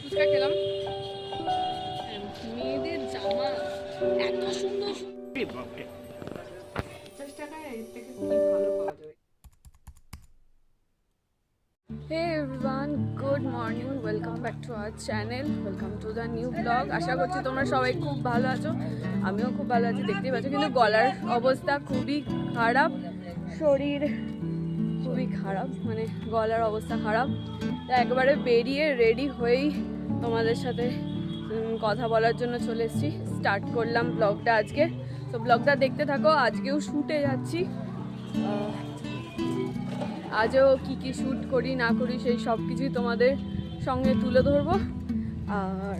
ফুচকা খেলাম। মেয়েদের জামা এত সুন্দর, 50 টাকায় এর থেকে কি ভালো পাওয়া যাবে। Hey everyone, good morning, welcome back to our channel, welcome to the new vlog. আশা করছি তোমরা সবাই খুব ভালো আছো, আমিও খুব ভালো আছি। দেখতেই পাচ্ছ কিন্তু গলার অবস্থা খুবই খারাপ, শরীর খুবই খারাপ, মানে গলার অবস্থা খারাপ। তা একবারে বেরিয়ে রেডি হয়েই তোমাদের সাথে কথা বলার জন্য চলে এসেছি। স্টার্ট করলাম ব্লগটা আজকে, তো ব্লগটা দেখতে থাকো। আজকেও শ্যুটে যাচ্ছি, আজও কি শ্যুট করি না করি সেই সব কিছুই তোমাদের সঙ্গে তুলে ধরবো। আর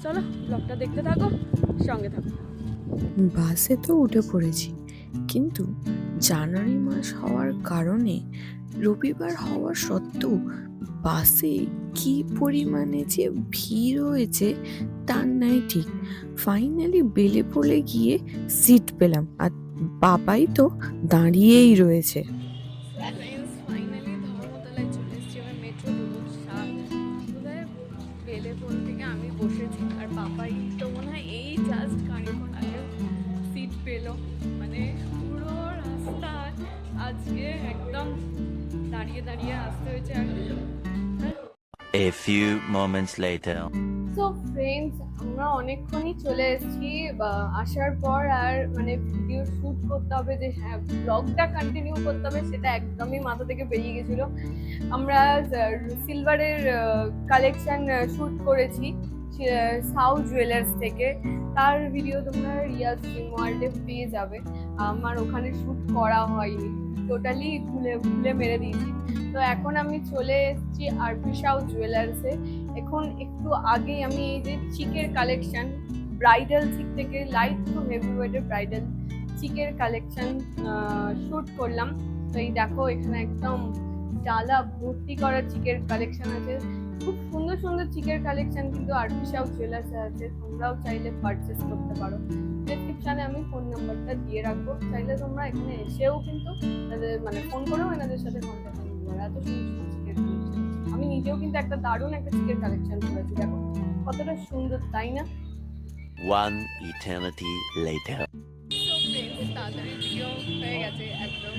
চলো ব্লগটা দেখতে থাকো, সঙ্গে থাকো। বাসে তো উঠে পড়েছি, কিন্তু জানুয়ারি মাস হওয়ার কারণে রবিবার হওয়া সত্ত্বেও বাসে কি পরিমাণে যে ভিড় হয়েছে তার নাই ঠিক। ফাইনালি বেলে পড়ে গিয়ে সিট পেলাম, আর বাবাই তো দাঁড়িয়েই রয়েছে। ফাইনালি ধর্মতলায় চলে এসেছি। এবার মেট্রো দুপুর 7 বোধহয় বেলেপুর থেকে আমি বসেছি, আর পাপাই তো মনে হয় এই জাস্ট খানিক্ষণ আগে সিট পেলো। মানে পুরো রাস্তা আজকে একদম দাঁড়িয়ে দাঁড়িয়ে আসতে হয়েছে। আর A few moments later. So friends, আমরা অনেকক্ষণই চলে এসেছি আসার পর। আর মানে ভিডিও শ্যুট করতে হবে, যে হ্যাঁ ব্লগটা কন্টিনিউ করতে হবে, সেটা একদমই মাথা থেকে বেরিয়ে গেছিলো। আমরা সিলভারের কালেকশন শ্যুট করেছি সাউ জুয়েলার্স থেকে, তার ভিডিও তোমরা রিয়াজ ড্রিম ওয়ার্ল্ডে পেয়ে যাবে। আমার ওখানে শ্যুট করা হয়নি, টোটালি ভুলে মেরে দিয়েছি। তো এখন আমি চলে এসেছি আরপি সাউ জুয়েলার্সে। এখন একটু আগেই আমি এই যে চিকের কালেকশন, ব্রাইডাল চিক থেকে লাইট টু হেভি ওয়েটের ব্রাইডাল চিকের কালেকশন শ্যুট করলাম। তো এই দেখো, এখানে একদম ডালা ভর্তি করা চিকের কালেকশন আছে। খুব সুন্দর সুন্দর চিকের কালেকশন কিন্তু আরপি সাউ জুয়েলার্সে আছে, তোমরাও চাইলে পারচেস করতে পারো। ডেসক্রিপশনে আমি ফোন নাম্বারটা দিয়ে রাখবো, চাইলে তোমরা এখানে এসেও কিন্তু মানে ফোন করেও এনাদের সাথে কন্ট্যাক্ট করতে পারো। এত সুন্দর সুন্দর চিকের কালেকশন। আমি নিজেও কিন্তু একটা দারুণ একটা চিকের কালেকশন করেছি, দেখো কতটা সুন্দর, তাই না? One eternity later. So friends, তাড়াতাড়ি ভিডিও হয়ে গেছে একদম।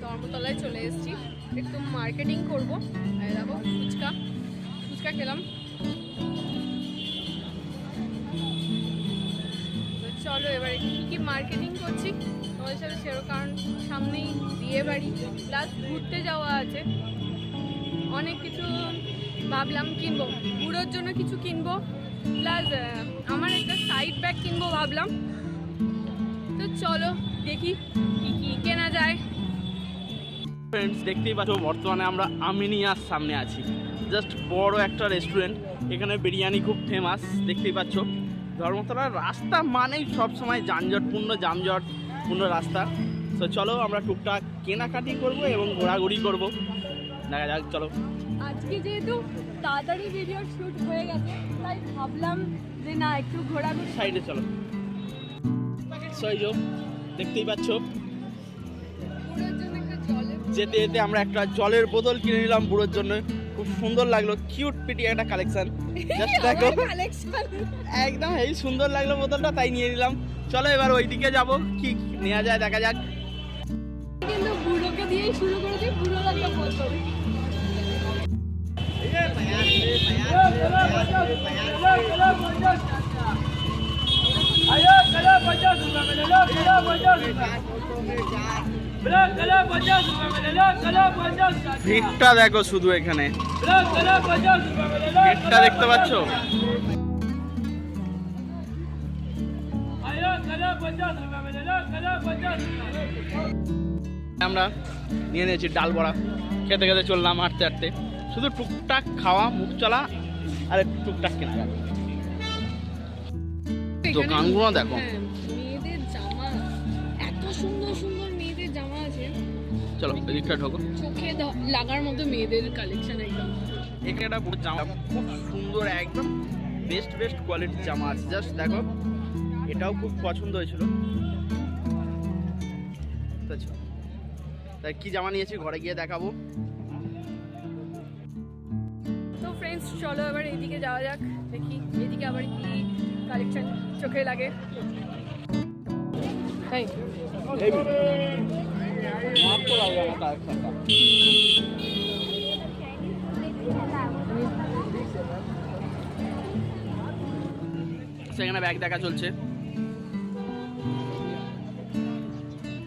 ধর্মতলায় চলে এসেছি, একটু মার্কেটিং করবো। দেখো ফুচকা খেলাম। চলো এবারে কি মার্কেটিং করছি তোমাদের সাথে শেয়ার, কারণ সামনেই বিয়ে বাড়ি প্লাস ঘুরতে যাওয়া আছে। অনেক কিছু ভাবলাম কিনবো, বুড়োর জন্য কিছু কিনবো, প্লাস আমার একটা সাইড ব্যাগ কিনবো ভাবলাম। তো চলো দেখি কি কেনা যায়। ফ্রেন্ডস, দেখতেই পাচ্ছ বর্তমানে আমরা আমিনিয়ার সামনে আছি। জাস্ট বড় একটা রেস্টুরেন্ট, এখানে বিরিয়ানি খুব ফেমাস। দেখতেই পাচ্ছ ধর্মতলার রাস্তা মানেই সবসময় যানজটপূর্ণ রাস্তা। তো চলো আমরা টুকটাক কেনাকাটি করব এবং ঘোরাঘুরি করব, দেখা যাক। চলো, আজকে যেহেতু তাড়াতাড়ি ভিডিও শুট হয়ে গেছে, তাই ভাবলাম যে না একটু ঘোরাঘুরি। সাইডে চলো। সো দেখতেই পাচ্ছ বুড়োর জন্য একটা জলের যেতে যেতে আমরা একটা জলের বোতল কিনে নিলাম বুড়োর জন্য। খুব সুন্দর লাগলো, কিউট পিটি একটা কালেকশন। জাস্ট দেখো, কালেকশন একদম এই সুন্দর লাগলো বোতলটা, তাই নিয়ে নিলাম। চলো এবার ওইদিকে যাবো, কি নেওয়া যায় দেখা যাক। কিন্তু বুড়োকে দিয়েই শুরু করে দিই, বুড়োর একটা বোতল। ভিড়টা দেখো শুধু, এখানে ভিড়টা দেখতে পাচ্ছ। আমরা নিয়ে নিয়েছি ডাল বড়া, খেতে খেতে চললাম হাঁটতে হাঁটতে। শুধু টুকটাক খাওয়া, মুখ চলা, আর টুকটাক কেনা। দোকানগুলো দেখো, মেয়েদের জামা এত সুন্দর সুন্দর মেয়েদের জামা আছে। চলো এদিকটা ঢোকো। চোখে লাগার মতো মেয়েদের কালেকশন একদম। এখানে একটা পুরো জামা খুব সুন্দর, একদম বেস্ট কোয়ালিটির জামা আছে। জাস্ট দেখো, এটাও খুব পছন্দ হয়েছিল। তাই কি জামা নিয়েছি ঘরে গিয়ে দেখাবো। তো ফ্রেন্ডস, ফ্রেন্ডস চলো এবার এইদিকে যাওয়া যাক, দেখি এদিকে আবার কি কালেকশন চোখে লাগে। তাই সেখানে ব্যাগ দেখা চলছে,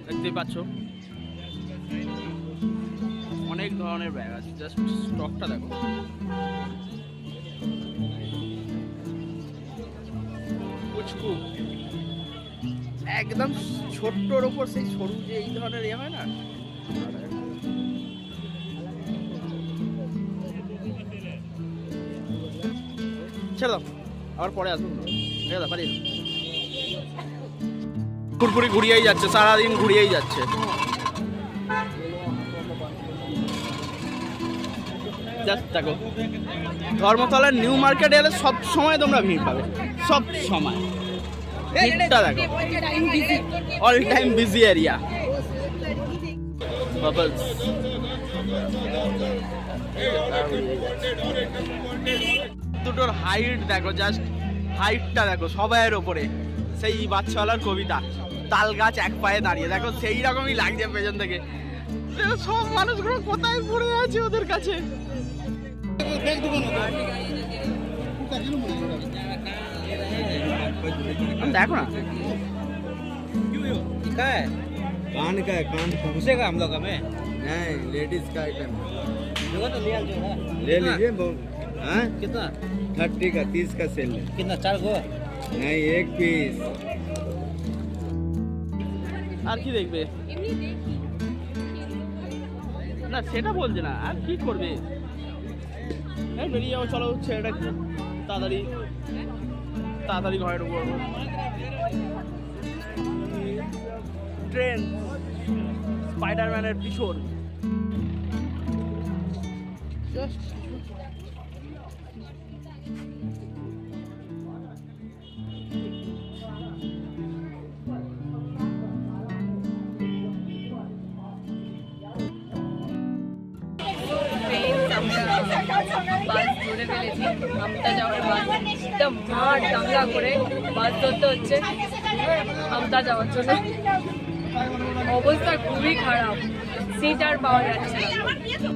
দেখতেই পাচ্ছ অনেক ধরনের ব্যাগ আছে, জাস্ট স্টকটা দেখো। পুচকু একদম ছোট্টর ওপর সেই সরু যে এই ধরনের ইয়ে হয় না, ছেড়ে দাও আবার পরে আসুন, ছেড়ে দাও পারি। কুরকুরি ঘুরিয়েই যাচ্ছে, সারাদিন ঘুরিয়েই যাচ্ছে। জাস্ট দেখো ধর্মতলার নিউ মার্কেটে এলে সব সময় তোমরা ভিড় পাবে, সব সময় ভিড়টা দেখো, all time busy area. Bubbles দুটোর হাইট দেখো, জাস্ট হাইটটা দেখো সবাইয়ের ওপরে। সেই বাচ্চাওয়ালার কবিতা, তাল গাছ এক পায়ে দাঁড়িয়ে, দেখো সেই রকমই লাগছে পেছন থেকে। সব মানুষগুলো কোথায় পড়ে আছে ওদের কাছে। देखो ना क्या है? कान का है, कान घुसेगा हम लोग हमें नहीं, लेडीज का आइटम देखो तो ले लीजिए। हाँ कितना? 30 का, 30 का सेल है। कितना? 4 गो नहीं, 1 पीस। আর কি দেখবে না সেটা বলছে না, আর কি করবে। এই বেরিয়ে যাও, চলো ছেলেটা তাড়াতাড়ি তাড়াতাড়ি ঘরে ঢুকবো। ট্রেন স্পাইডারম্যানের পিছন জাস্ট バスধরে ফেলেছি, আমতা যাওয়ার বাস। একদম মাঠ দাঙ্গা করে বাস ধরতে হচ্ছে আমতা যাওয়ার জন্য। অবস্থা খুবই খারাপ, সিট আর পাওয়া যাচ্ছে না।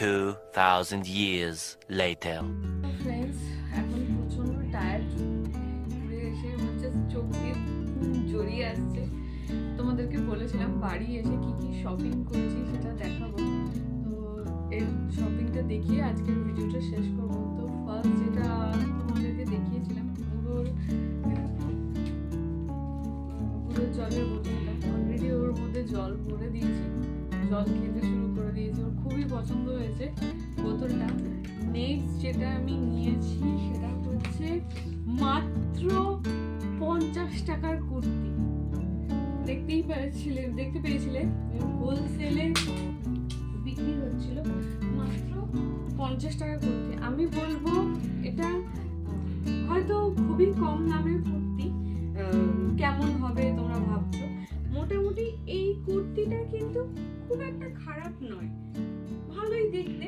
$2,000 years later. ফ্রেন্ডস এখন প্রচন্ড টায়ার্ড, ঘুরে এসে হচ্ছে চোখ দিয়ে জড়িয়ে আসছে। তোমাদেরকে বলেছিলাম বাড়ি এসে কি কি শপিং করেছি সেটা দেখাবো, তো এর শপিংটা দেখিয়ে আজকের ভিডিওটা শেষ করবো। তো ফার্স্ট যেটা তোমাদেরকে দেখিয়েছিলাম পুরোর জলের বোতলটা, অলরেডি ওর মধ্যে জল ভরে দিয়েছি, জল খেতে শুরু করে দিয়েছি, ওর খুবই পছন্দ হয়েছে বোতলটা। নেক্সট যেটা আমি নিয়েছি সেটা হচ্ছে মাত্র 50 টাকার কুর্তি। দেখতে পেয়েছিলে হোলসেলে বিক্রি হচ্ছিল মাত্র 50 টাকার কুর্তি। আমি বলবো এটা হয়তো খুবই কম দামের কুর্তি, কেমন হবে তোমরা ভাবছো। মোটামুটি এই কুর্তিটা কিন্তু খুব একটা খারাপ নয়, ভালোই দেখতে,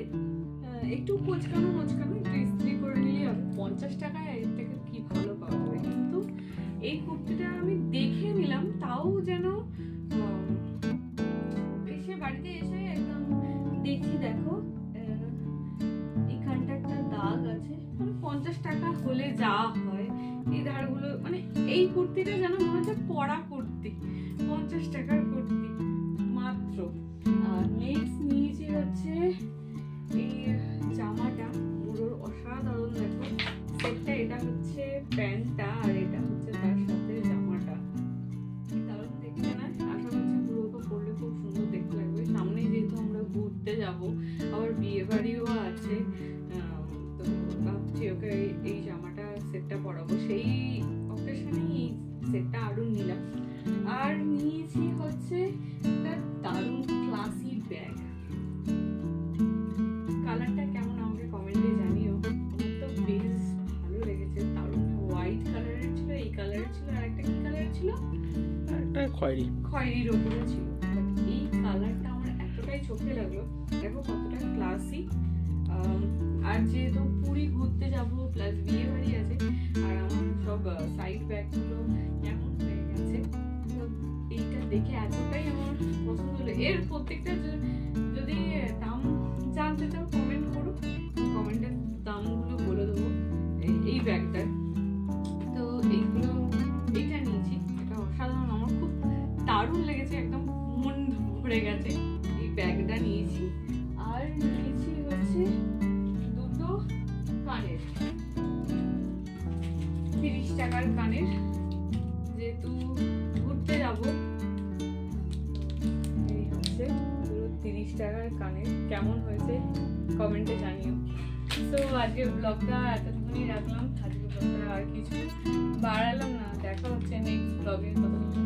একটু কোচকানো একটু ইস্ত্রি করে নিলে হবে। 50 টাকায় এর থেকে কি ভালো পাওয়া যাবে। কিন্তু এই কুর্তিটা আমি দেখে নিলাম, তাও যেন এসে বাড়িতে এসে একদম দেখছি, দেখো এখানটা একটা দাগ আছে। 50 টাকা হলে কুর্তিটা যেন মনে হচ্ছে পরা কুর্তি, 50 টাকার কুর্তি মাত্র। আর নেক্সট নিয়েছি হচ্ছে এই জামাটা, পুরোর অসাধারণ, দেখো সেটটা। এটা হচ্ছে প্যান্টটা আর এটা হচ্ছে তার সাথে জামাটা, দারুণ দেখতে না? আশা করছি পুরোকে পরলে খুব সুন্দর দেখতে লাগবে। সামনে যেহেতু আমরা ঘুরতে যাব, আবার বিয়ে বাড়িও আছে, তো ভাবছি ওকে এই জামাটা সেটটা পরাবো, সেই অকেশনে এই সেটটা আরো নিলাম। আর নিয়েছি হচ্ছে একটা দারুণ ক্লাসি ব্যাগ। কালারটা কেমন আমাকে কমেন্টে জানিও, আমার তো বেশ ভালো লেগেছে, দারুণ হোয়াইট কালারের ছিল, এই কালারের ছিল, আর একটা কি কালার ছিল, একটা খয়েরি খয়েরির ওপরে ছিল। এই কালারটা আমার এতটাই চোখে লাগলো, দেখো কতটা ক্লাসি। আর যেহেতু পুরী ঘুরতে যাব প্লাস বিয়ে বাড়ি আছে, আর আমার সব সাইড ব্যাগগুলো কেমন হয়ে গেছে, তো এইটা দেখে এতটাই আমার পছন্দ হলো। এর প্রত্যেকটা যদি দাম জানতে চাও কমেন্ট করো, কমেন্টের দামগুলো বলে দেবো এই ব্যাগটার। তো এইটা নিয়েছি, এটা অসাধারণ, আমার খুব দারুণ লেগেছে, একদম মন ভরে গেছে। এই ব্যাগটা নিয়েছি। আর নিয়েছি হচ্ছে দুটো কানের, 30 টাকার কানের, যেহেতু ঘুরতে যাব। এই হচ্ছে পুরো 30 টাকার কানের, কেমন হয়েছে কমেন্টে জানিও। তো আজকের ব্লগটা এতটুকুনি রাখলাম, আজকের ব্লগটা আর কিছু বাড়ালাম না। দেখা হচ্ছে নেক্সট ব্লগে, ততক্ষণ